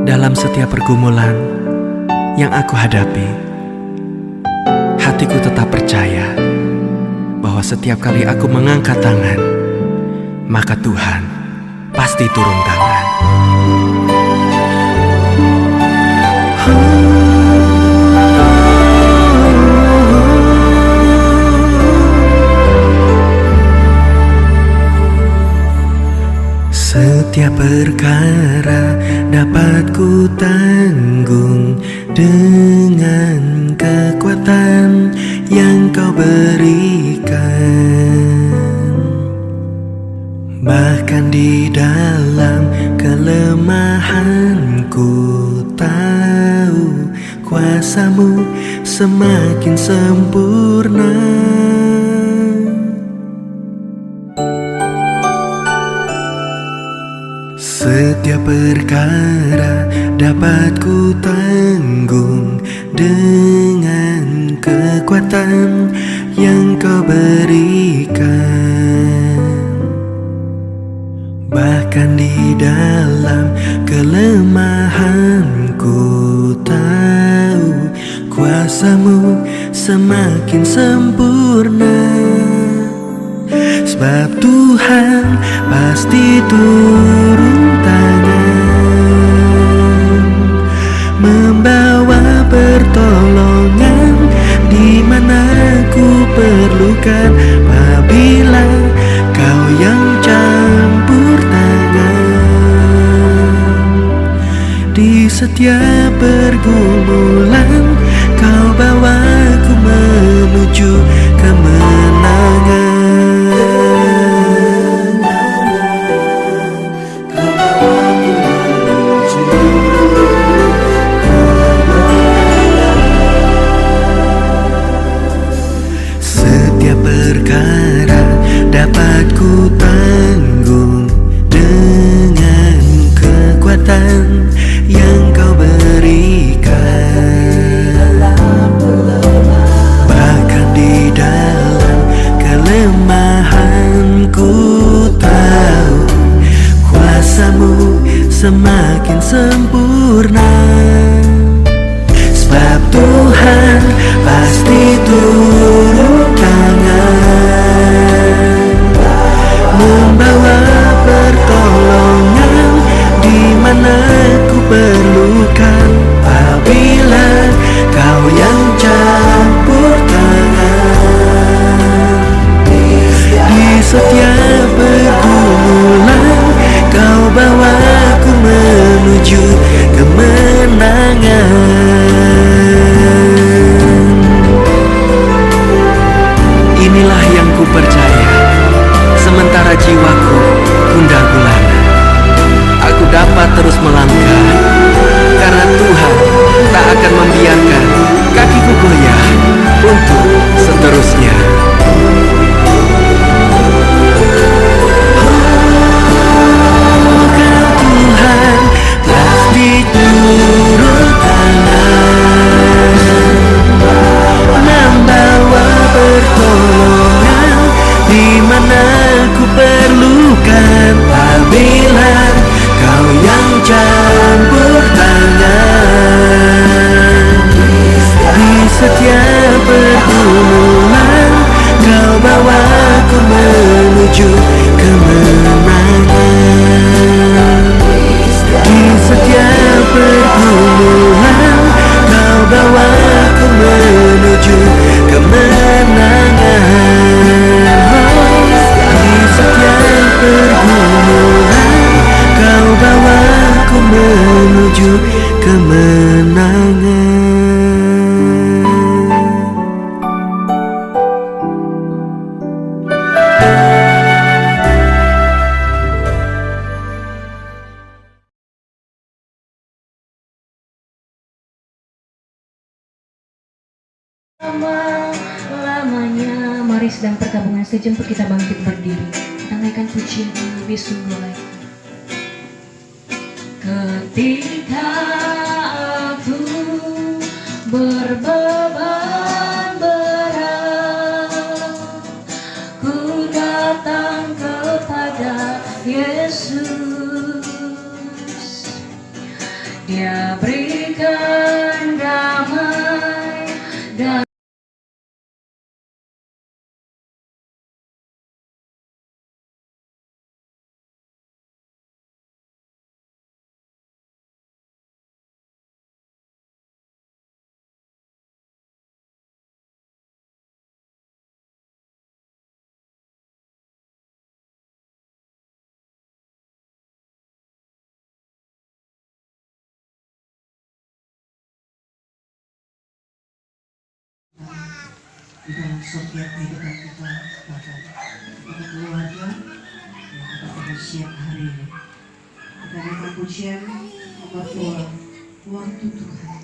Dalam setiap pergumulan yang aku hadapi, hatiku tetap percaya bahwa setiap kali aku mengangkat tangan, maka Tuhan pasti turun tangan. Setiap perkara dapat ku tanggung dengan kekuatan yang Kau berikan. Bahkan di dalam kelemahanku tahu kuasa-Mu semakin sempurna. Setiap perkara dapat ku tanggung dengan kekuatan yang Kau berikan. Bahkan di dalam kelemahanku tahu kuasa-Mu semakin sempurna. Sebab Tuhan pasti turun tangan, membawa pertolongan di mana ku perlukan. Apabila Kau yang campur tangan di setiap pergumulan, Kau bawaku menuju kemenangan. Perkara dapat ku tanggung dengan kekuatan yang Kau berikan. Bahkan di dalam kelemahanku tahu kuasa-Mu semakin sempurna. Sebab Tuhan pasti turun tangan, sedang perkabungan saja untuk kita bangkit berdiri. Kita naikkan pujian ini lebih sungguh lagi. Ketika aku berbeban berat, ku datang kepada Yesus. Dia berikan damai dan di dalam setiap kehidupan kita, bahkan kita keluarga yang kita pada siang hari ini. Kita naikkan pujian nomor 2, waktu Tuhan.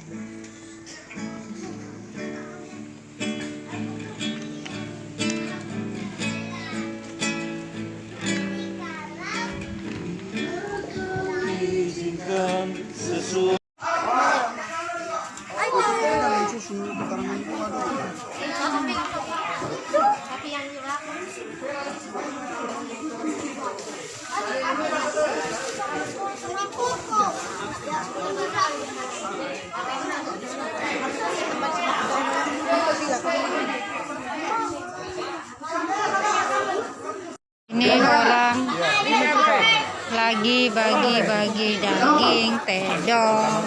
Ini orang lagi bagi-bagi daging tedong.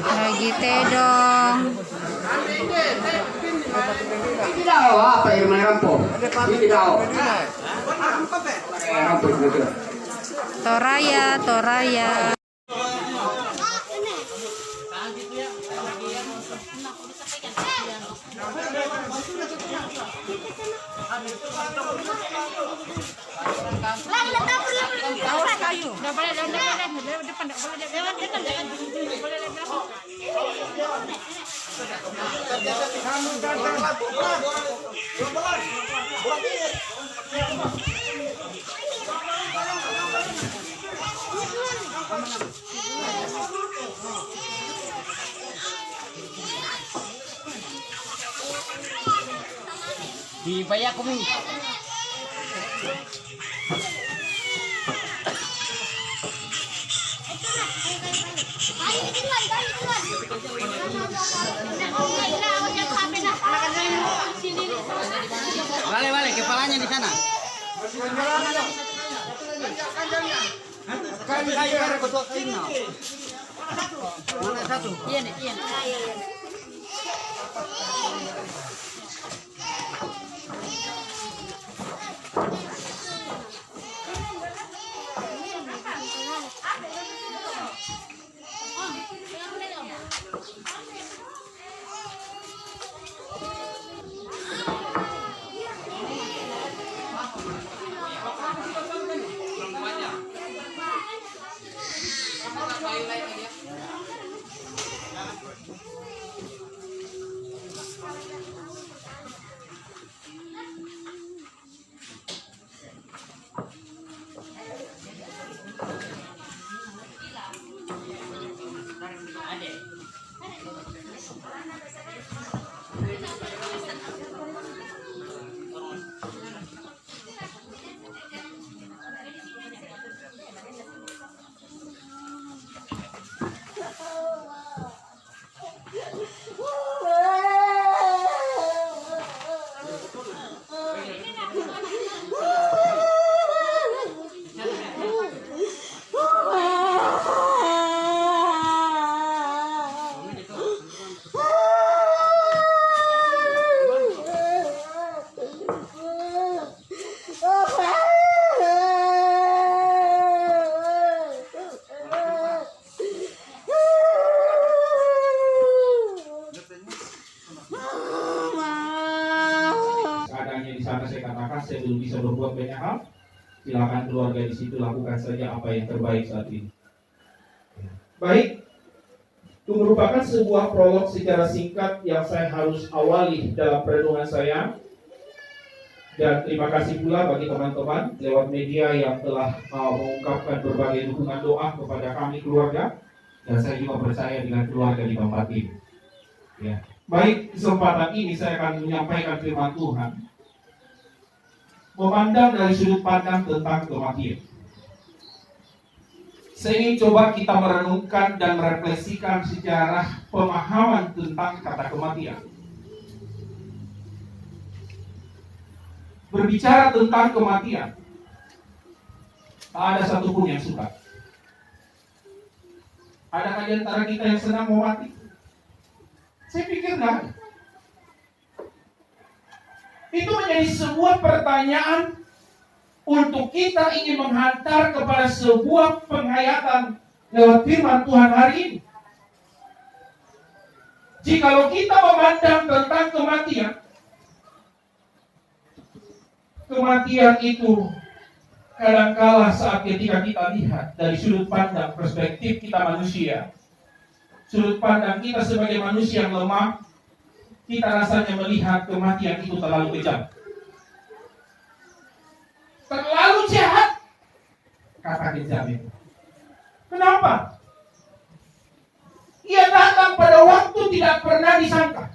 Lagi tedong. Ini daw apa yang may rampo? Ini daw. Rampo itu. Toraya, toraya. Di bayar kami. Balik, kepalanya di sana. Mana satu? Iya. Keadaannya di sana saya katakan saya belum bisa berbuat banyak hal, Silakan keluarga di situ lakukan saja apa yang terbaik saat ini. Baik, itu merupakan sebuah prolog secara singkat yang saya harus awali dalam perenungan saya. Dan terima kasih pula bagi teman-teman lewat media yang telah mengungkapkan berbagai dukungan doa kepada kami keluarga. Dan saya juga percaya dengan keluarga di tempat ini. Ya. Baik, kesempatan ini saya akan menyampaikan firman Tuhan. Memandang dari sudut pandang tentang kematian. Saya ingin coba kita merenungkan dan merefleksikan sejarah pemahaman tentang kata kematian. Berbicara tentang kematian, tak ada satupun yang suka. Adakah di antara kita yang senang mau mati? Saya pikir enggak. Itu menjadi sebuah pertanyaan untuk kita ingin menghantar kepada sebuah penghayatan lewat firman Tuhan hari ini. Jikalau kita memandang tentang kematian, kematian itu kadangkala saat ketika kita lihat dari sudut pandang perspektif kita manusia, sudut pandang kita sebagai manusia yang lemah, kita rasanya melihat kematian itu terlalu kejam, terlalu jahat, kata kejam itu. Kenapa? Ia datang pada waktu tidak pernah disangka.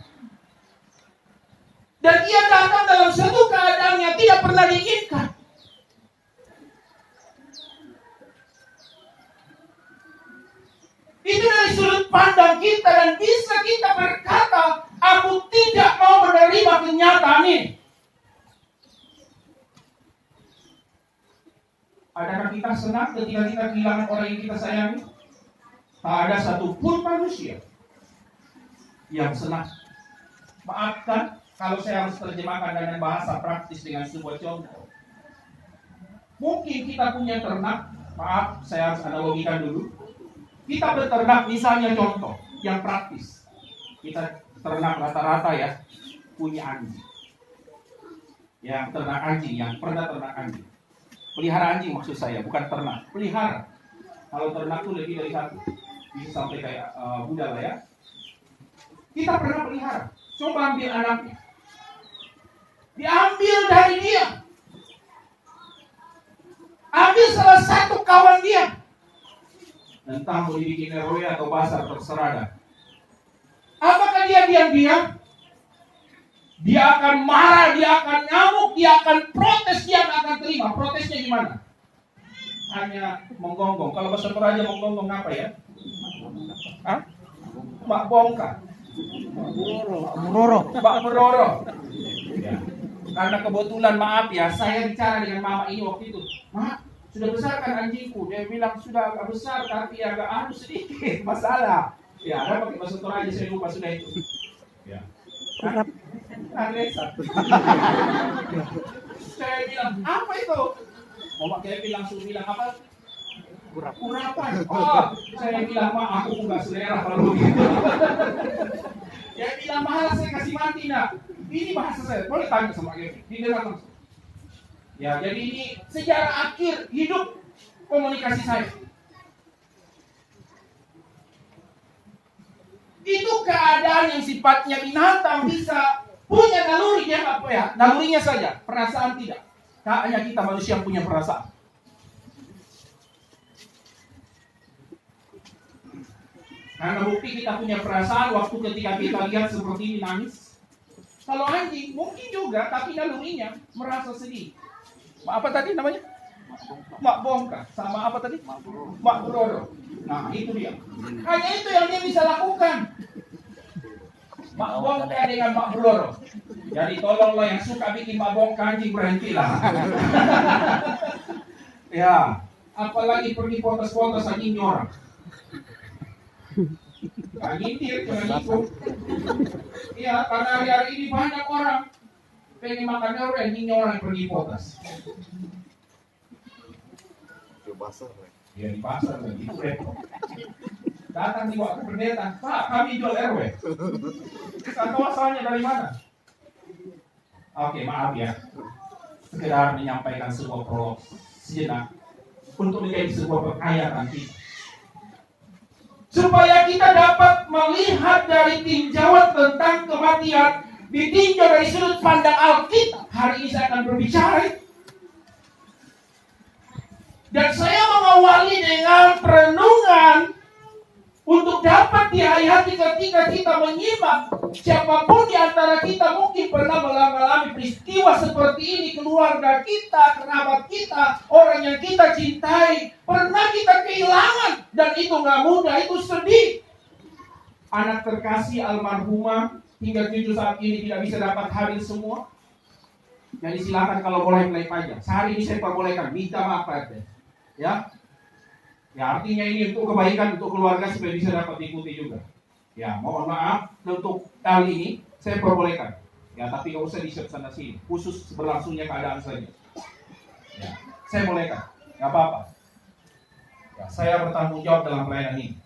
Dan ia datang dalam satu keadaan yang tidak pernah diinginkan. Itu dari sudut pandang kita, dan bisa kita berkata, aku tidak mau menerima kenyataan ini. Adakah kita senang ketika kita kehilangan orang yang kita sayangi? Tak ada satupun manusia yang senang. Maafkan kalau saya harus terjemahkan dengan bahasa praktis dengan sebuah contoh. Mungkin kita punya ternak, maaf saya harus analogikan dulu. Kita beternak, misalnya contoh yang praktis. Kita ternak rata-rata ya, punya anjing. Yang ternak anjing, yang pernah ternak anjing. Pelihara anjing maksud saya, bukan ternak, pelihara. Kalau ternak itu lebih dari satu, bisa sampai kayak budal lah ya. Kita pernah pelihara, coba ambil anaknya, diambil dari dia, ambil salah satu kawan dia, entah mau dibikin RW atau pasar terserah dah. Apakah dia diam-diam? Dia akan marah, dia akan ngamuk, dia akan protes, dia akan terima. Protesnya gimana? Hanya menggonggong. Kalau bahasa Toraja menggonggong apa ya? Hah? Mak bongkar. Mak beroro. Ya. Karena kebetulan maaf ya, saya bicara dengan mama ini waktu itu. Mak, sudah besar kan anjingku? Dia bilang sudah agak besar, tapi agak anu sedikit masalah. Ya, ada pakai bahasa Toraja, saya lupa sudah itu. Ya. Saya bilang, apa itu? Mama Kevin langsung bilang apa? Kurapan. Oh, saya bilang, mak aku nggak selera kalau begitu. Dia bilang, mahal saya kasih mati nak. Ini bahasa saya, boleh tanya sama Kevin. Didengar langsung. Ya, jadi ini sejarah akhir hidup komunikasi saya. Itu keadaan yang sifatnya binatang bisa punya naluri, dia apa ya? Nalurinya saja, perasaan tidak. Tak hanya kita manusia yang punya perasaan. Karena bukti kita punya perasaan waktu ketika kita lihat seperti ini nangis. Kalau anjing mungkin juga, tapi nalurinya merasa sedih. Apa tadi namanya? Mak bongkar. Sama apa tadi? Mak beroro. Nah itu dia. Hanya itu yang dia bisa lakukan. Mak bongkar dengan mak beroro. Jadi tolonglah yang suka bikin mak bongkar anjing berhentilah. Ya, apalagi pergi potos-potos anjing nyorang. Anjing dia jangan ikut. Iya, karena hari-hari ini banyak orang pengen makan nyorang, anjing nyorang pergi potos. Ya di pasar lagi itu repot. Datang di waktu pendeta, Pak kami jual RW. Tahu asalnya dari mana? Oke maaf ya, sekedar menyampaikan sebuah prolog sejenak untuk menjadi sebuah kekayaan kita. Supaya kita dapat melihat dari tinjauan tentang kematian, ditinjau dari sudut pandang Alkitab. Hari ini saya akan berbicara. Dan saya mengawali dengan perenungan untuk dapat dihayati ketika kita menyimak. Siapapun di antara kita mungkin pernah mengalami peristiwa seperti ini. Keluarga kita, kerabat kita, orang yang kita cintai. Pernah kita kehilangan. Dan itu gak mudah, itu sedih. Anak terkasih almarhumah hingga cucu saat ini tidak bisa dapat hadir semua. Jadi silakan kalau boleh mulai aja. Sehari ini saya perbolehkan, minta maaf Pak. Ya, artinya ini untuk kebaikan untuk keluarga supaya bisa dapat diikuti juga. Ya, mohon maaf untuk kali ini saya perbolehkan. Ya, tapi nggak usah di-share sana sini. Khusus berlangsungnya keadaan saja. Ya, saya bolehkan, nggak apa-apa. Ya, saya bertanggung jawab dalam pelayanan ini.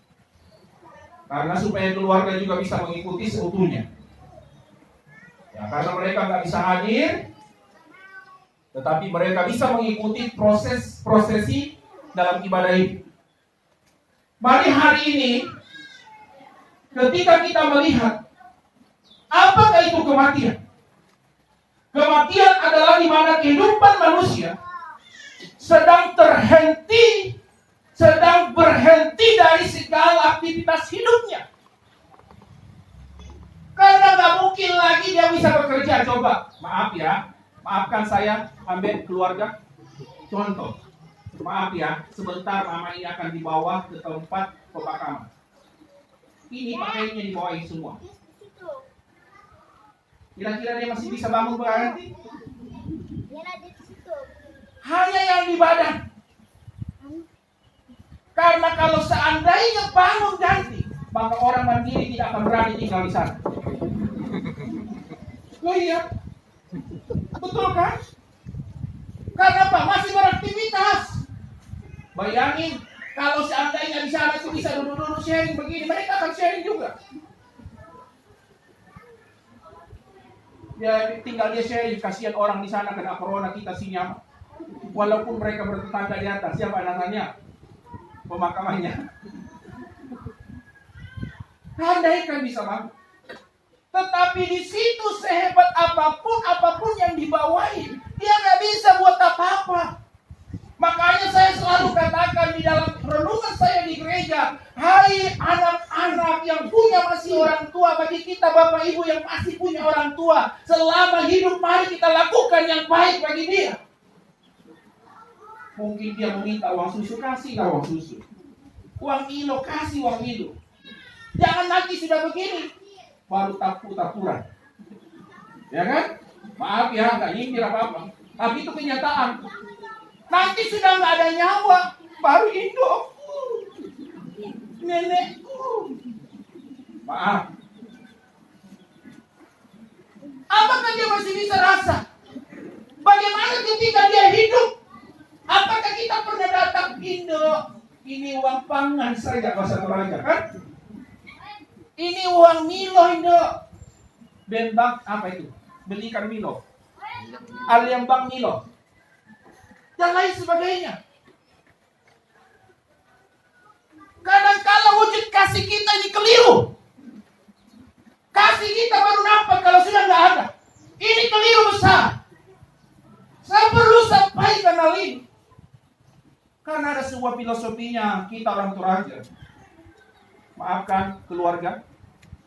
Karena supaya keluarga juga bisa mengikuti seutuhnya. Ya, karena mereka nggak bisa hadir, tetapi mereka bisa mengikuti prosesi dalam ibadah ini. Mari hari ini, ketika kita melihat apakah itu kematian? Kematian adalah di mana kehidupan manusia sedang berhenti dari segala aktivitas hidupnya. Karena nggak mungkin lagi dia bisa bekerja. Coba, maaf ya, maafkan saya ambil keluarga. Contoh, maaf ya, sebentar mama ini akan dibawa ke tempat pemakaman. Ini pakaiannya dibawain semua. Kira-kira dia masih bisa bangun berarti? Hanya yang di badan. Karena kalau seandainya bangun ganti, maka orang mandiri tidak akan berani tinggal di sana. Oh iya, betul kan? Karena apa? Masih beraktivitas. Bayangin, kalau seandainya di sana itu bisa duduk-duduk sharing begini, mereka akan sharing juga. Ya, tinggal dia sharing, kasihan orang di sana kena corona, kita sih nyaman. Walaupun mereka bertetangga di atas, siapa namanya? Pemakamannya. Andaikan bisa bangun. Tetapi di situ sehebat apapun yang dibawain, dia nggak bisa buat apa-apa. Makanya saya selalu katakan di dalam renungan saya di gereja, hai anak-anak yang punya masih orang tua, bagi kita Bapak Ibu yang masih punya orang tua, selama hidup mari kita lakukan yang baik bagi dia. Mungkin dia meminta uang susu, kasihlah uang susu. Uang Milo, kasih uang Milo. Jangan lagi sudah begini, baru tapuran. Ya kan? Maaf ya, nggak nyindir apa-apa. Tapi itu kenyataan. Nanti sudah nggak ada nyawa, baru induk. Nenekku. Maaf. Apakah dia masih bisa rasa? Bagaimana ketika dia hidup? Apakah kita pernah datang induk? Ini uang pangan saja bahasa Toraja kan? Ini uang Milo induk. Bembang apa itu? Belikan Milo. Aliambang Milo. Dan lain sebagainya. Kadang-kala wujud kasih kita ini keliru. Kasih kita baru nampak kalau sudah nggak ada. Ini keliru besar. Saya perlu sampaikan hal ini. Karena ada sebuah filosofinya kita orang Toraja. Maafkan keluarga.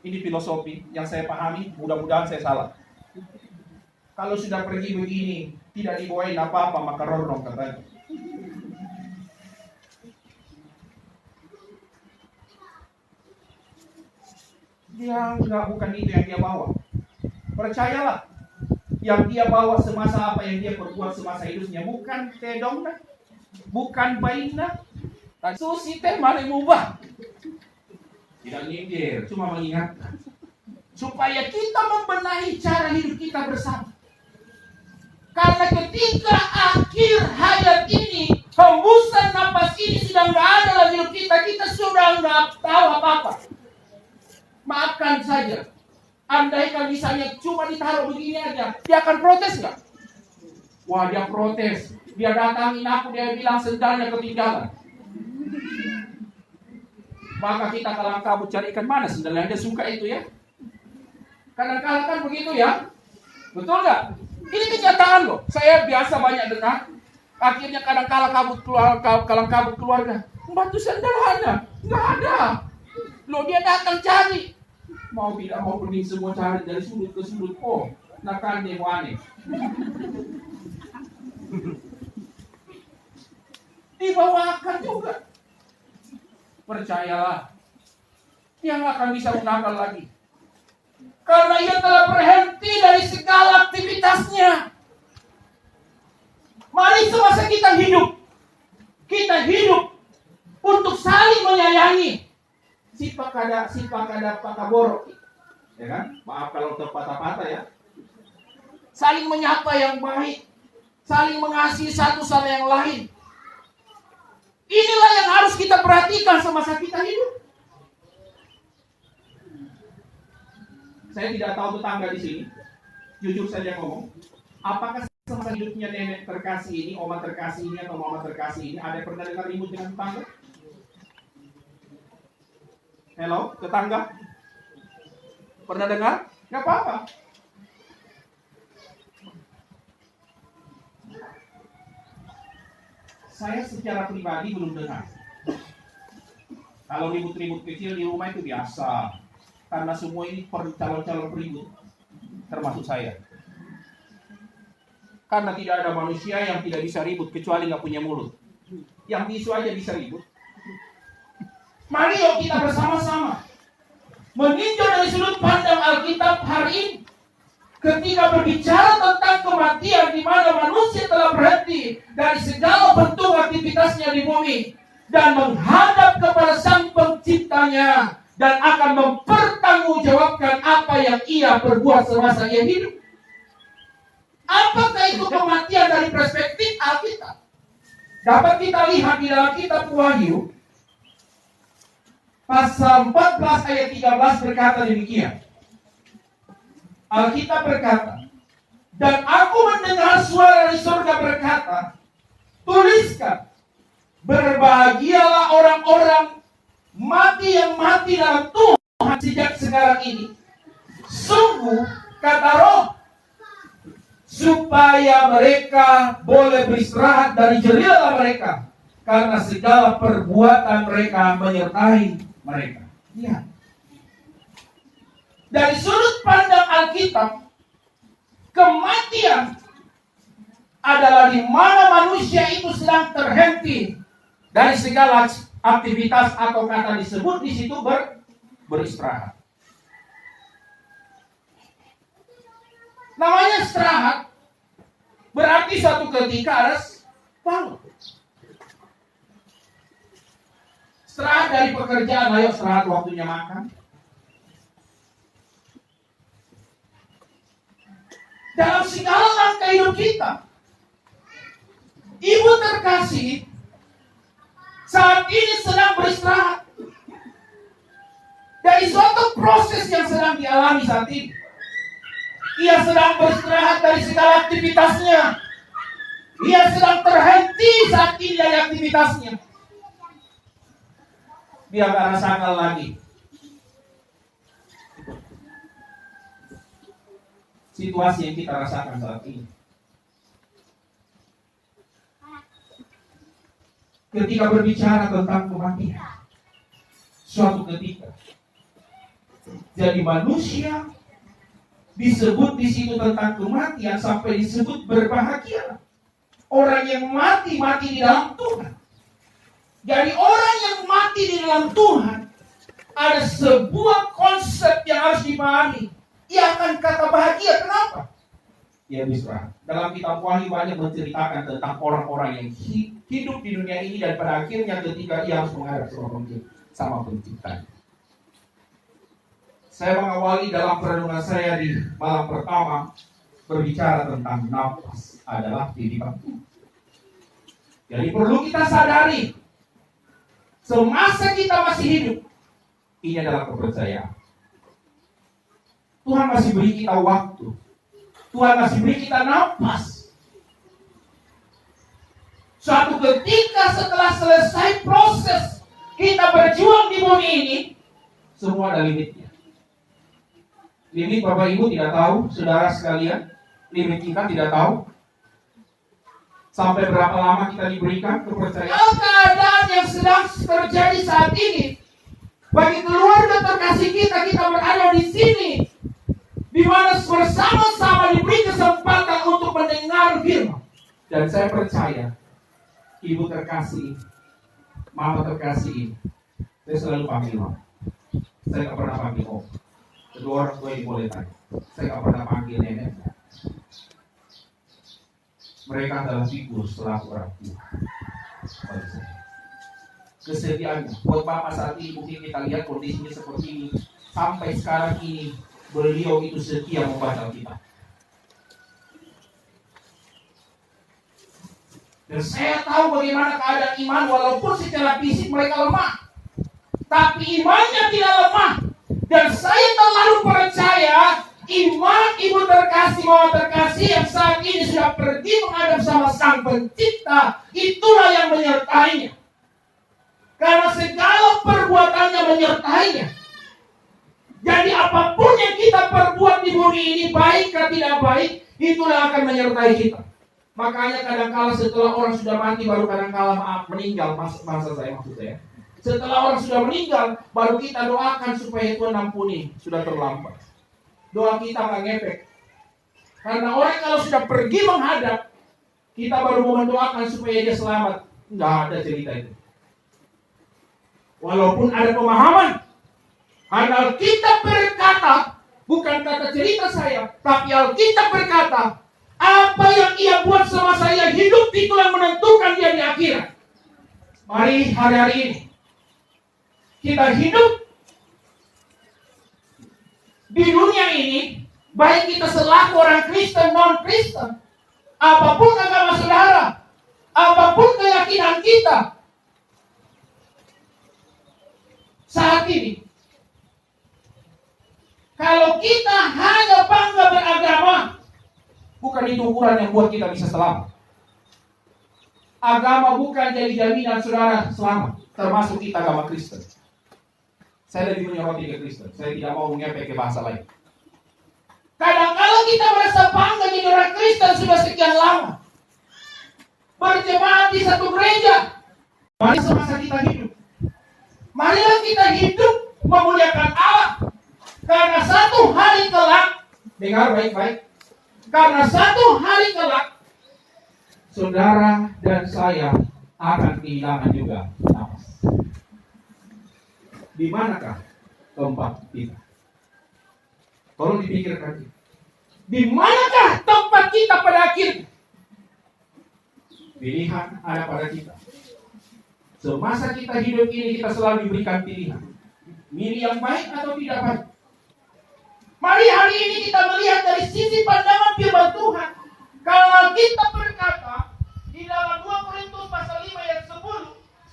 Ini filosofi yang saya pahami. Mudah-mudahan saya salah. Kalau sudah pergi begini, tidak dibawain apa-apa, maka rorong katanya. Dia bukan itu yang dia bawa. Percayalah, yang dia bawa semasa apa yang dia perbuat semasa hidupnya bukan tedongna, bukan baina, dan susi teh mari mubah. Tidak nyindir, cuma mengingatkan supaya kita membenahi cara hidup kita bersama. Karena ketika akhir hayat ini, hembusan napas ini sudah nggak ada dalam hidup kita, kita sudah nggak tahu apa-apa. Maafkan saja. Andaikan misalnya cuma ditaruh begini aja, dia akan protes nggak? Wah, dia protes. Dia datangin aku, dia bilang sendalnya ketinggalan. Maka kita kalang kabut cari ikan mana sendalnya, dia suka itu ya. Kadang-kadang kan begitu ya. Betul nggak? Ini kenyataan loh. Saya biasa banyak dengar. Akhirnya kadang-kala kalang kabut keluarga. Bantu sendal ada, nggak ada. Loh dia datang cari. Mau tidak mau pergi semua cari dari sudut ke sudut. Oh, nakan dia mau aneh. Dibawakan juga. Percayalah, dia nggak akan bisa menangkal lagi. Karena ia telah berhenti dari segala aktivitasnya. Mari semasa kita hidup untuk saling menyayangi. Sipak kada pakaborok. Ya kan? Maaf kalau terpatah-patah ya. Saling menyapa yang baik. Saling mengasihi satu sama yang lain. Inilah yang harus kita perhatikan semasa kita hidup. Saya tidak tahu tetangga di sini. Jujur saja ngomong. Apakah semasa hidupnya nenek terkasih ini, oma terkasih ini, atau mama terkasih ini, ada yang pernah dengar ribut dengan tetangga? Hello, tetangga? Pernah dengar? Gak apa-apa. Saya secara pribadi belum dengar. Kalau ribut-ribut kecil di rumah itu biasa. Karena semua ini calon-calon ribut. Termasuk saya. Karena tidak ada manusia yang tidak bisa ribut kecuali nggak punya mulut. Yang bisu aja bisa ribut. Mari yuk kita bersama-sama meninjau dari sudut pandang Alkitab hari ini. Ketika berbicara tentang kematian di mana manusia telah berhenti dari segala bentuk aktivitasnya di bumi dan menghadap kepada Sang Penciptanya dan akan mempertanggungjawabkan apa yang ia perbuat semasa ia hidup. Apakah itu kematian dari perspektif Alkitab? Dapat kita lihat di dalam kitab Wahyu pasal 14 ayat 13 berkata demikian. Alkitab berkata, dan aku mendengar suara dari surga berkata, tuliskan, berbahagialah orang-orang mati yang mati dalam Tuhan sejak sekarang ini. Sungguh, kata Roh, supaya mereka boleh beristirahat dari jerih mereka, karena segala perbuatan mereka menyertai mereka. Lihat. Dari sudut pandang Alkitab, kematian adalah di mana manusia itu sedang terhenti dari segala aktivitas atau kata disebut di situ beristirahat. Namanya istirahat berarti suatu ketika harus bangun. Istirahat dari pekerjaan, ayo istirahat waktunya makan. Dalam segala langkah hidup kita, ibu terkasih saat ini sedang beristirahat dari suatu proses yang sedang dialami saat ini. Ia sedang beristirahat dari segala aktivitasnya. Ia sedang terhenti saat ini dari aktivitasnya. Dia gak rasakan lagi situasi yang kita rasakan saat ini. Ketika berbicara tentang kematian, suatu ketika jadi manusia disebut di situ tentang kematian sampai disebut berbahagia. Orang yang mati di dalam Tuhan. Jadi orang yang mati di dalam Tuhan ada sebuah konsep yang harus dipahami. Ia akan kata bahagia. Kenapa? Ya bisa. Dalam kitab Wahyu banyak menceritakan tentang orang-orang yang hidup di dunia ini dan pada akhirnya ketika ia harus menghadap sama Pencipta. Saya mengawali dalam perenungan saya di malam pertama berbicara tentang nafas adalah titipan Tuhan. Jadi perlu kita sadari semasa kita masih hidup ini adalah kepercayaan. Tuhan masih beri kita waktu. Tuhan masih beri kita nafas. Suatu ketika setelah selesai proses kita berjuang di bumi ini, semua ada limitnya. Limit Bapak Ibu tidak tahu, saudara sekalian. Limit kita tidak tahu. Sampai berapa lama kita diberikan kepercayaan. Keadaan yang sedang terjadi saat ini, bagi keluarga terkasih kita berada di sini, di mana bersama-sama diberi kesempatan untuk mendengar firman. Dan saya percaya, ibu terkasih, mama terkasih ini, saya selalu panggil mama. Saya nggak pernah panggil om. Kedua orang tua ini boleh tanya. Saya nggak pernah panggil nenek. Mereka adalah figur selaku orang tua. Kesediaannya buat Bapak saat ini, mungkin kita lihat kondisinya seperti ini. Sampai sekarang ini beliau itu setia membaca kita. Dan saya tahu bagaimana keadaan iman, walaupun secara fisik mereka lemah, tapi imannya tidak lemah. Dan saya terlalu percaya iman ibu terkasih, mama terkasih yang saat ini sudah pergi menghadap sama Sang Pencipta, itulah yang menyertainya. Karena segala perbuatannya menyertainya. Jadi apapun yang kita perbuat di bumi ini, baik atau tidak baik, itulah akan menyertai kita. Makanya kadang-kala setelah orang sudah mati, baru kadang-kala meninggal, maksud saya. Setelah orang sudah meninggal, baru kita doakan supaya Tuhan ampuni, sudah terlambat. Doa kita nggak ngepek. Karena orang kalau sudah pergi menghadap, kita baru mau mendoakan supaya dia selamat. Nggak ada cerita itu. Walaupun ada pemahaman, karena Alkitab berkata, bukan kata cerita saya, tapi Alkitab berkata, apa yang ia buat sama saya hidup, itu yang menentukan dia di akhirat. Mari hari-hari ini kita hidup di dunia ini, baik kita selaku orang Kristen, non-Kristen, apapun agama saudara, apapun keyakinan kita, saat ini, kalau kita hanya bangga beragama, bukan itu ukuran yang buat kita bisa selamat. Agama bukan jadi jaminan saudara selamat, termasuk kita agama Kristen. Saya lebih menyoroti ke Kristen. Saya tidak mau ngepek ke bahasa lain. Kadang-kala kita merasa bangga jadi orang Kristen sudah sekian lama, berjemaat di satu gereja. Mari semasa kita hidup, marilah kita hidup memuliakan Allah. Karena satu hari kelak, dengar baik-baik, karena satu hari kelak, saudara dan saya akan kehilangan juga nafas. Di manakah tempat kita? Tolong dipikirkan. Di manakah tempat kita pada akhirnya? Pilihan ada pada kita. Semasa kita hidup ini, kita selalu diberikan pilihan. Milih yang baik atau tidak baik. Mari hari ini kita melihat dari sisi pandangan firman Tuhan. Kalau kita berkata di dalam 2 Korintus pasal 5 ayat 10,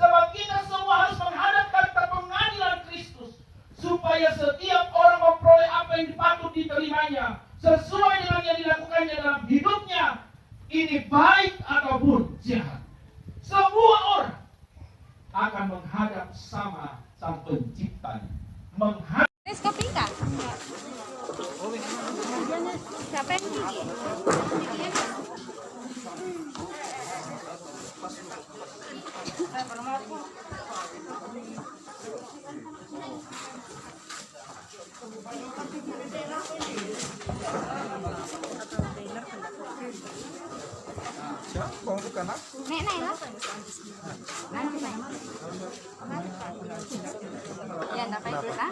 sebab kita semua harus menghadap ke pengadilan Kristus, supaya setiap orang memperoleh apa yang patut diterimanya sesuai dengan yang dilakukannya dalam hidupnya, ini baik ataupun jahat. Semua orang akan menghadap sama Sang Penciptanya. Kopi kah? Siapa yang gigi? Nek naik lah. Ya, nak pakai kita.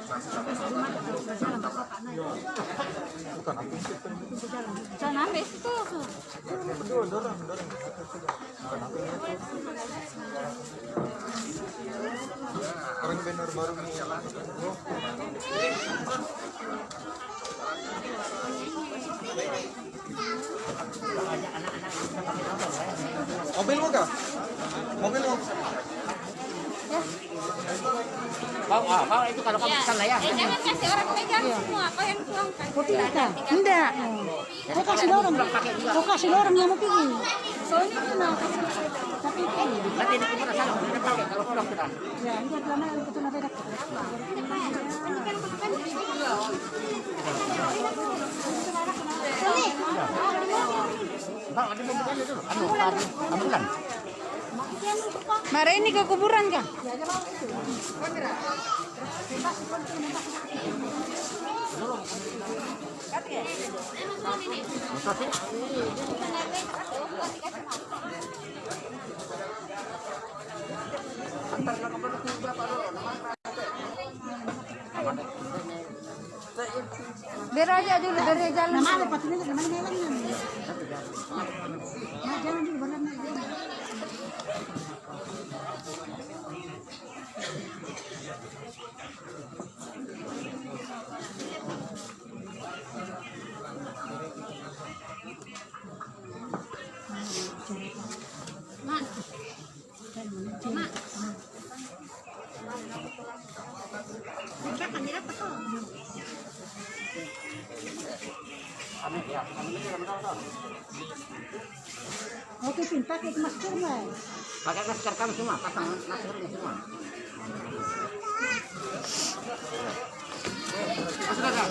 Jangan ambil itu. Dorong. Orang benar baru nih ya lah. Mobil mau kah? Mobil mau? Ya. Bang, itu kalau kamu pesan lah ya. Jangan kasih orang pegang semua, apa yang tuangkan. Kopi enggak? Enggak. Kau kasih orang yang mau pergi. Soalnya itu nah, tapi ini. Nanti di kuburan sana kita pakai kalau pulang kita. Ya, ini adalah itu nanti dapat. Bang, ada pembukaan itu. Anu, ambulan. Mari ini ke kuburan kah? Biar aja dulu, biar dia jalan. Nama ada patutnya nama jalannya. Nah, jalan dulu baru Oke, pakai masker nggak? Pakai masker kami semua, pasang maskernya semua. Sudah, Kak.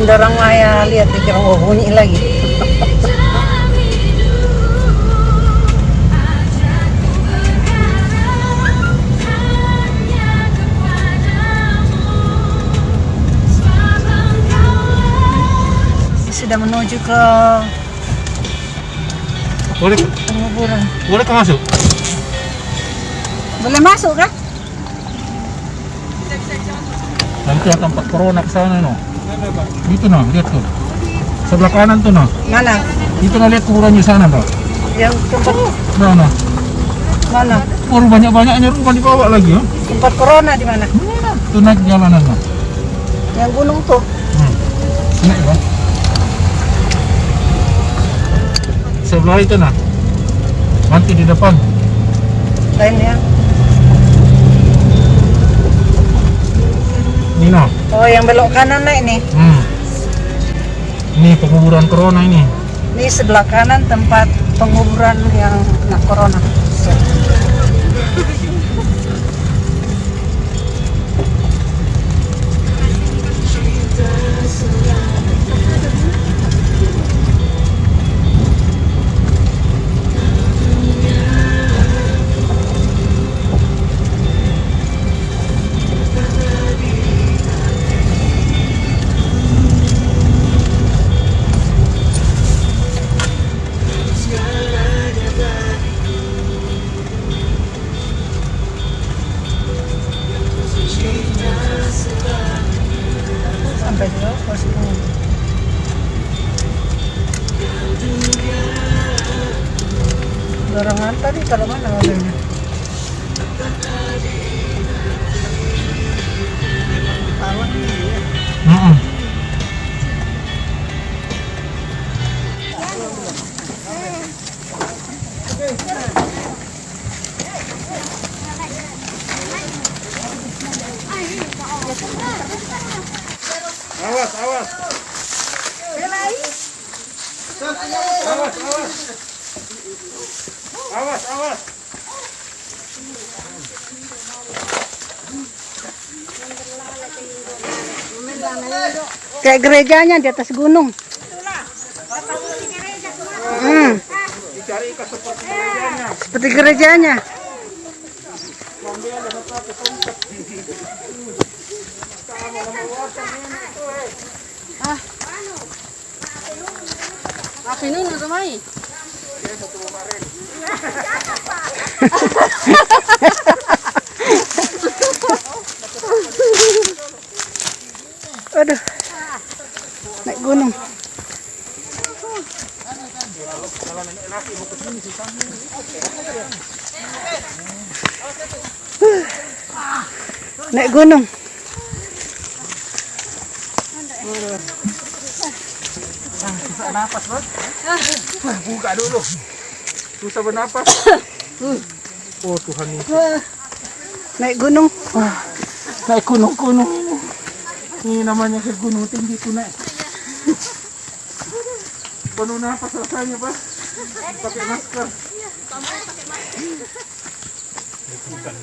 Dorong Maya lihat dikira mau bunyi lagi. Sudah menuju ke penguburan. Boleh masuk? Boleh masuk kah? Nanti ada tempat corona ke sana no. Itu no, lihat tuh. Sebelah kanan tuh no. Mana? Itu no, lihat kuburannya sana no. Yang tempat No. mana? Oh, banyak-banyaknya rumah dibawa lagi ya. Tempat corona di mana? Tuh naik jalanan no. Yang gunung tuh. Naik bang. Sebelah itu nah. Nanti di depan. Lain ya. Nino. Oh, yang belok kanan naik nih. Ini penguburan corona ini. Ini sebelah kanan tempat penguburan yang kena corona. Sampai juga pos dorongan tadi kalau mana mobilnya? Awas, awas. Awas, awas. Awas, awas. Kayak gerejanya di atas gunung. Dicari ke seperti gerejanya. Seperti gerejanya. Apa ini nggak semai? Naik gunung. Susah napas, Bos. Buka dulu. Susah bernapas. Oh Tuhan ini. Naik gunung. Naik gunung-gunung ini. Ini namanya ke gunung tinggi tuh naik. Penuh napas rasanya, Pak. Pakai masker.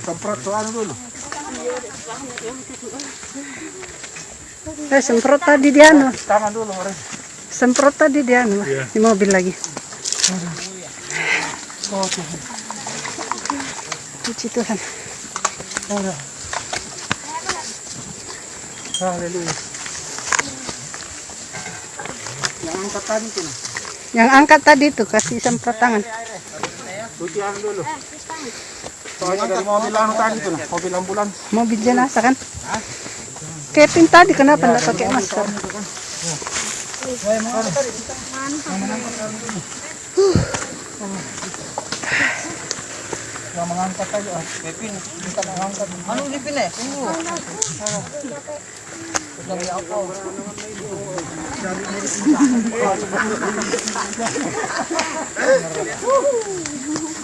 Semprot soal dulu. Semprot tadi di anu. Tangan dulu, Ren. Semprot tadi di anu. Di mobil lagi. Oh Tuhan. Puji Tuhan. Haleluya. Yang angkat tadi tuh. Yang angkat tadi tuh kasih semprot tangan. Cuci tangan dulu. Soalnya dari mobil anu tadi tuh, mobil ambulans. Mobil jenazah kan? Kevin tadi kenapa enggak pakai masker? Yang mengangkat aja, Kevin bisa mengangkat. Anu Kevin ya? Dari apa? Dari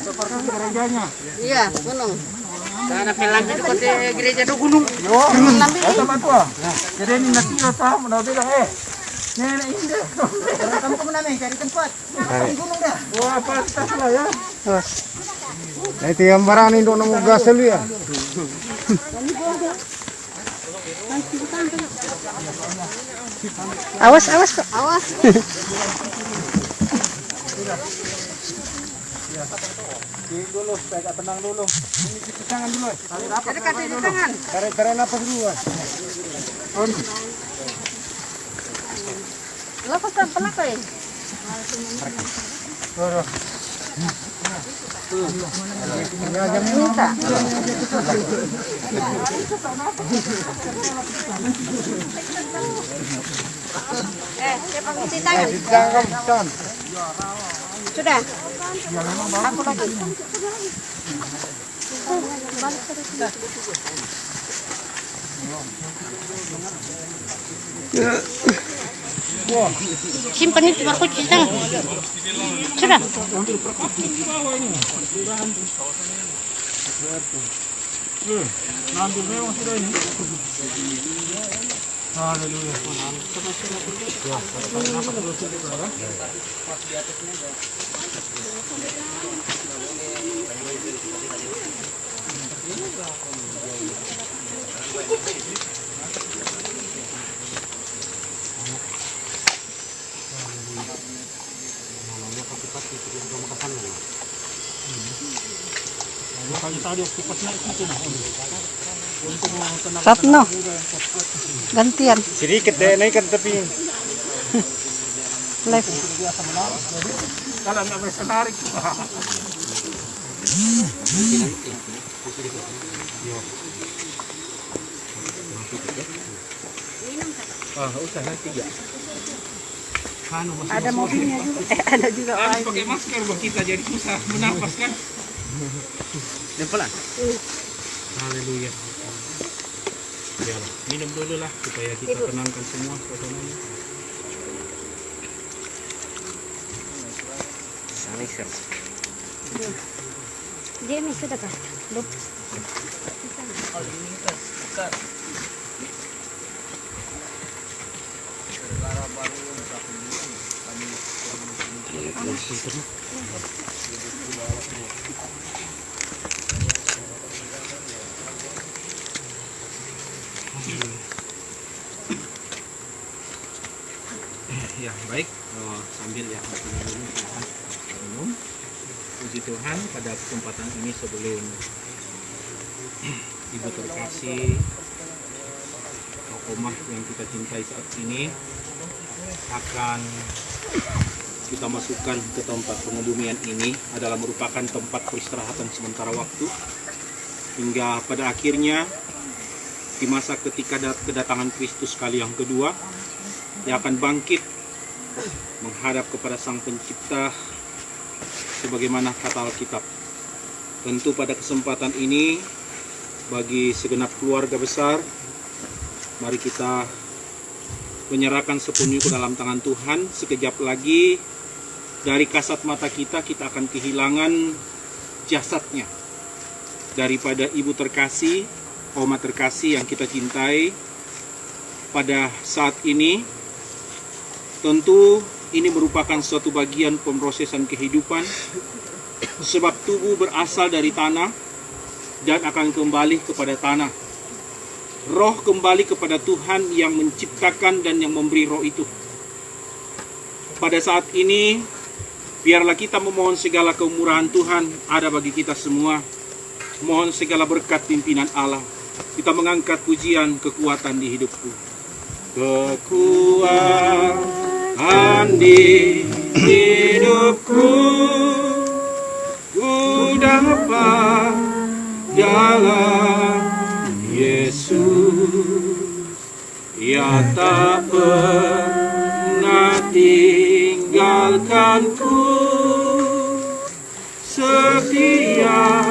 seperti gerejanya. Iya, gunung. Sana pelanggan di gereja do gunung. Yo, sama tua. Jadi ini nanti kita mau bilang nenek ini deh. Kamu kemana nih? Cari tempat. Di gunung dah. Wah, pantas lah ya. Itu yang barang ini dong nemu gas dulu ya. Awas, awas kok. Awas. Dulu, saya agak tenang dulu. Ini cuci tangan dulu. Tarik apa? Tarik di tangan. Tarik napas dulu. Lepas apa ya? Minta. Siapa cuci tangan? Sudah. Aku lagi. Simpan itu baru cuci tangan. Sudah. Ngambil memang sudah ini. Haleluya. Ratno. Gantian. Sedikit deh naikkan tapi. Live. Kalau nggak bisa tarik. Usah nanti ya. Ada mobilnya juga. Ada juga. Pakai masker buat kita jadi susah bernapas kan. Dempelan. Haleluya. Ya, minum dulu lah supaya kita tenangkan semua suasananya. Dia nih sudah kah? Belum. Ya baik, sambil ya minum. Puji Tuhan pada kesempatan ini sebelum Ibu terkasih Omah yang kita cintai saat ini akan kita masukkan ke tempat pengebumian ini adalah merupakan tempat peristirahatan sementara waktu hingga pada akhirnya di masa ketika kedatangan Kristus kali yang kedua dia akan bangkit menghadap kepada Sang Pencipta sebagaimana kata Alkitab. Tentu pada kesempatan ini, bagi segenap keluarga besar, mari kita menyerahkan sepenuhnya ke dalam tangan Tuhan. Sekejap lagi dari kasat mata kita akan kehilangan jasadnya daripada ibu terkasih, oma terkasih yang kita cintai pada saat ini. Tentu ini merupakan suatu bagian pemrosesan kehidupan, sebab tubuh berasal dari tanah dan akan kembali kepada tanah. Roh kembali kepada Tuhan yang menciptakan dan yang memberi roh itu. Pada saat ini, biarlah kita memohon segala kemurahan Tuhan ada bagi kita semua. Mohon segala berkat pimpinan Allah. Kita mengangkat pujian kekuatan di hidupku. Kekuatan di hidupku, ku dapat dalam Yesus, Ia tak pernah tinggalkanku, setia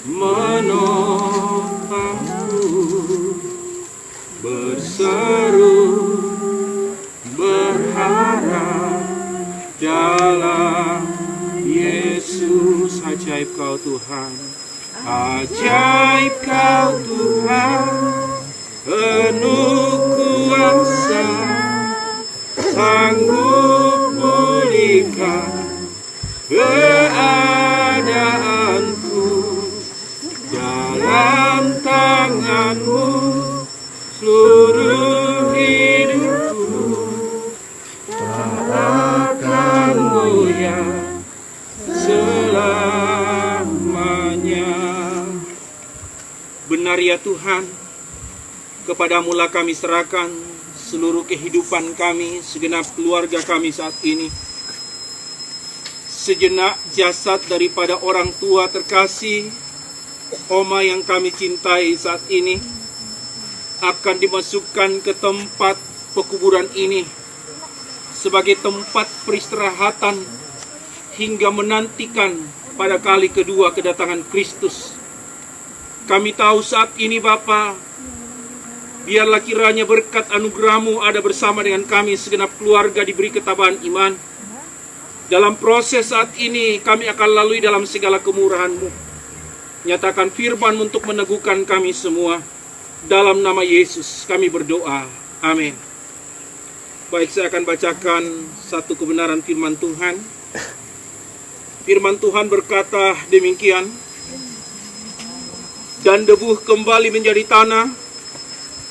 menopangku, berseru berharap dalam Yesus. Ajaib Kau Tuhan, ajaib Kau Tuhan, penuh kuasa, sanggup pulihkan keadaanku, dalam tangan-Mu seluruh hidupku tak akan goyah selamanya. Benar ya Tuhan, kepadamu-lah kami serahkan seluruh kehidupan kami, segenap keluarga kami saat ini. Sejenak jasad daripada orang tua terkasih, oma yang kami cintai saat ini, akan dimasukkan ke tempat pekuburan ini sebagai tempat peristirahatan hingga menantikan pada kali kedua kedatangan Kristus. Kami tahu saat ini Bapa, biarlah kiranya berkat anugerah-Mu ada bersama dengan kami segenap keluarga diberi ketabahan iman. Dalam proses saat ini kami akan lalui dalam segala kemurahan-Mu. Nyatakan firman untuk meneguhkan kami semua. Dalam nama Yesus kami berdoa. Amin. Baik, saya akan bacakan satu kebenaran firman Tuhan. Firman Tuhan berkata demikian. Dan debu kembali menjadi tanah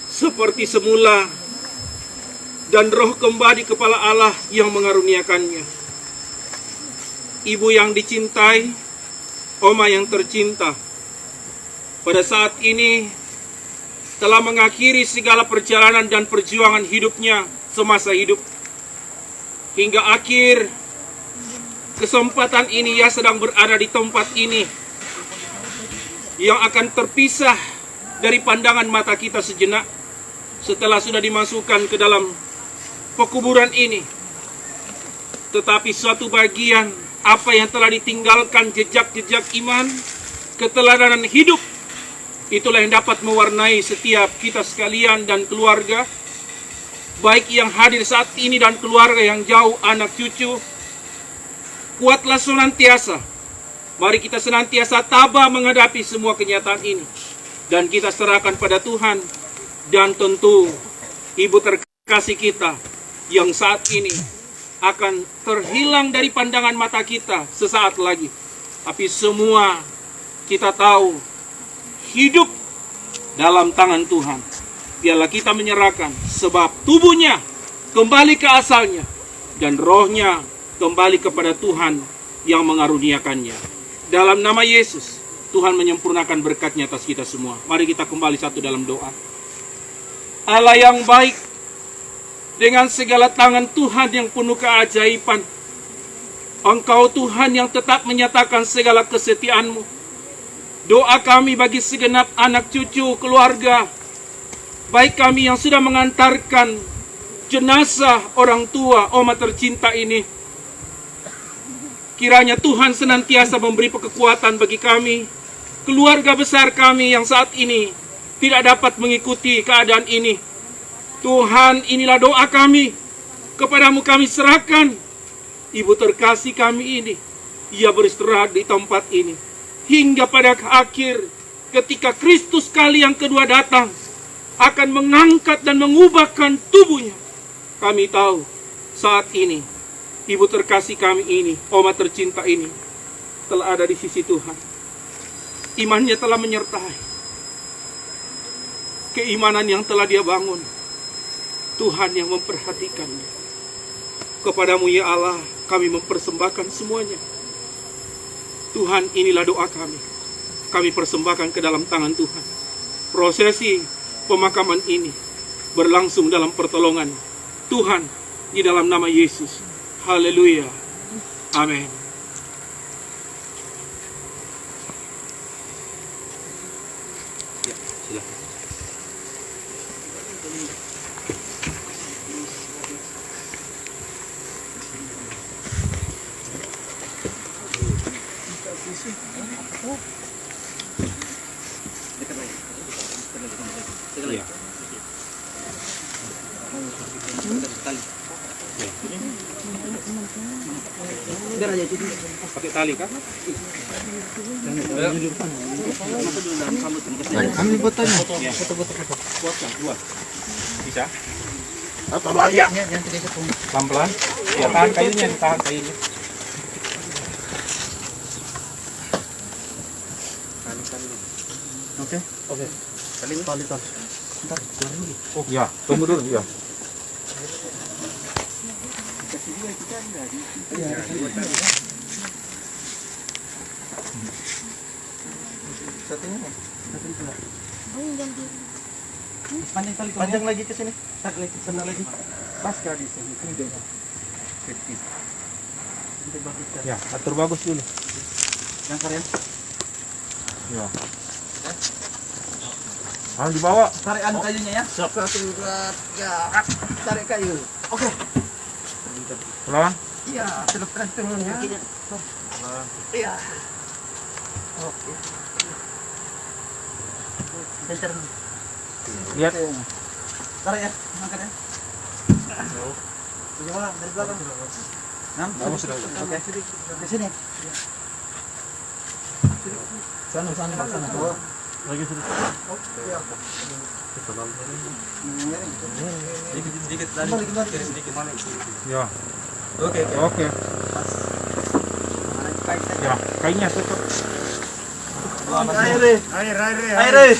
seperti semula, dan roh kembali kepala Allah yang mengaruniakannya. Ibu yang dicintai, oma yang tercinta, pada saat ini telah mengakhiri segala perjalanan dan perjuangan hidupnya semasa hidup. Hingga akhir kesempatan ini ia sedang berada di tempat ini yang akan terpisah dari pandangan mata kita sejenak setelah sudah dimasukkan ke dalam pekuburan ini. Tetapi suatu bagian apa yang telah ditinggalkan, jejak-jejak iman, keteladanan hidup, itulah yang dapat mewarnai setiap kita sekalian dan keluarga, baik yang hadir saat ini dan keluarga yang jauh, anak cucu. Kuatlah senantiasa. Mari kita senantiasa tabah menghadapi semua kenyataan ini. Dan kita serahkan pada Tuhan. Dan tentu ibu terkasih kita yang saat ini akan terhilang dari pandangan mata kita sesaat lagi. Tapi semua kita tahu hidup dalam tangan Tuhan. Biarlah kita menyerahkan, sebab tubuhnya kembali ke asalnya dan rohnya kembali kepada Tuhan yang mengaruniakannya. Dalam nama Yesus, Tuhan menyempurnakan berkat-Nya atas kita semua. Mari kita kembali satu dalam doa. Allah yang baik, dengan segala tangan Tuhan yang penuh keajaiban, Engkau Tuhan yang tetap menyatakan segala kesetiaan-Mu. Doa kami bagi segenap anak cucu keluarga, baik kami yang sudah mengantarkan jenazah orang tua, oma tercinta ini. Kiranya Tuhan senantiasa memberi kekuatan bagi kami, keluarga besar kami yang saat ini tidak dapat mengikuti keadaan ini. Tuhan, inilah doa kami. Kepadamu kami serahkan ibu terkasih kami ini. Ia beristirahat di tempat ini hingga pada akhir ketika Kristus kali yang kedua datang akan mengangkat dan mengubahkan tubuhnya. Kami tahu saat ini ibu terkasih kami ini, Oma tercinta ini, telah ada di sisi Tuhan. Imannya telah menyertai. Keimanan yang telah dia bangun, Tuhan yang memperhatikannya. Kepadamu ya Allah, kami mempersembahkan semuanya. Tuhan, inilah doa kami. Kami persembahkan ke dalam tangan Tuhan. Prosesi pemakaman ini berlangsung dalam pertolongan Tuhan di dalam nama Yesus. Haleluya. Amin. Ya, silakan. Ya. Pakai tali kah? Ambil botolnya. Ya. Dua. Bisa? Pelan-pelan. Ya, tahan kayunya, tahan kayunya. Oke. Tali. Oh ya, tunggu dulu ya. Panjang lagi ke sini. Tarik lagi. Pas di sini. Ya, atur bagus dulu. Yang keren. Ya. Harus dibawa. Tarik kayunya ya. Tarik kayu. Oke. Pelan. Iya, celupkan turunnya. Iya. Oke. Center. Lihat. Tarik ya, angkat ya. Coba dari belakang. Bagus sudah. Oke. Di sini. Sana. Lagi sudah. Sedikit tadi. Sedikit. Ya. Oke. Ya, kayunya tutup. Air.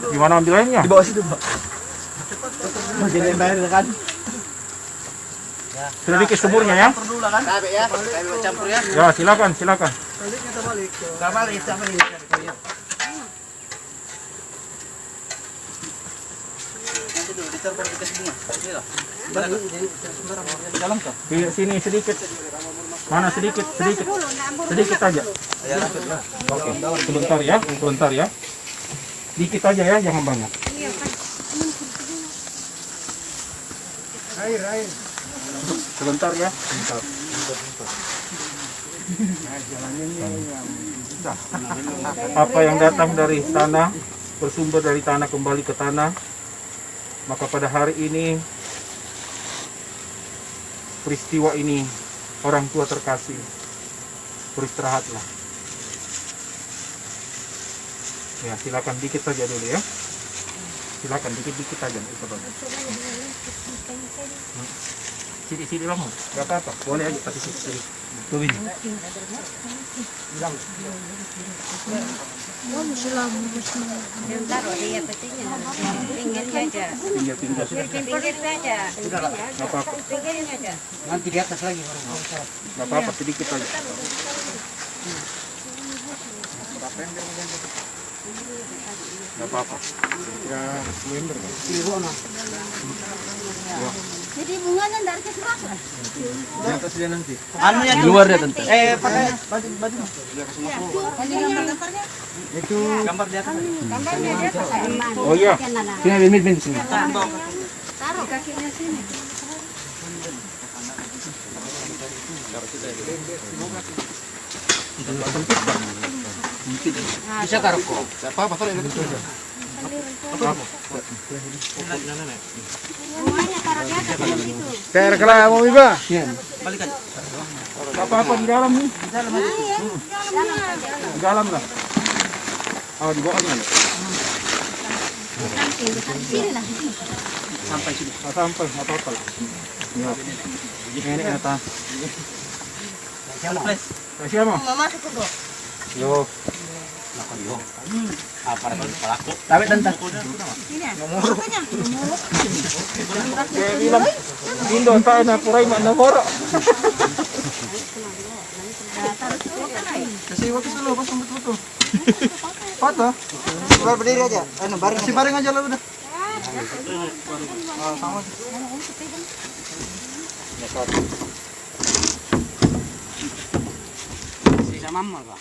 Gimana ambil airnya? Di bawah situ, Pak. Jadi air kan. Sudah dikit semurnya ya? Perlu lah kan? Ya, campur ya. Ya, silakan. Baliknya balik. Enggak balik. Nanti dulu ditaruh di kasih bunga. Ini lah. Dalam kah? Di sini sedikit. Mana sedikit aja. Oke, sebentar ya. Dikit aja ya, jangan banyak. Air. Sebentar ya. Apa yang datang dari tanah, bersumber dari tanah kembali ke tanah. Maka pada hari ini, peristiwa ini, orang tua terkasih, beristirahatlah. Ya, silakan dikit saja dulu ya. Silakan dikit aja itu bagus. Sini lah, nggak apa-apa, boleh aja tapi sini. Tuh ini. Nggak apa-apa. Nanti di atas lagi. Nggak apa-apa, sedikit aja. Nggak apa-apa. Jadi bunganya dari ke berapa? Di atas dia nanti. Anu yang di luar dia tante. Pakai baju. Gambar-gambarnya? Itu gambar di atas. Gambarnya di atas. Oh iya. Sini bin sini. Taruh kakinya sini. Bisa taruh kok. Siapa pasal ini? Saya rekala mau iba. Balikan. Apa-apa di dalam nih? Di dalam lah. Oh, di bawah kan? Sampai sini. Sampai, apa-apa lah. Ini atas. Siapa? Mama suka dong. Yo. Tapi tentang. Dia bilang, Indo tayo na puray manamoro. Kasih waktu dulu, pas betul-betul. Foto. Baru berdiri aja. Bareng. Kasih bareng aja lah udah. Sama. Bisa mammal, Pak.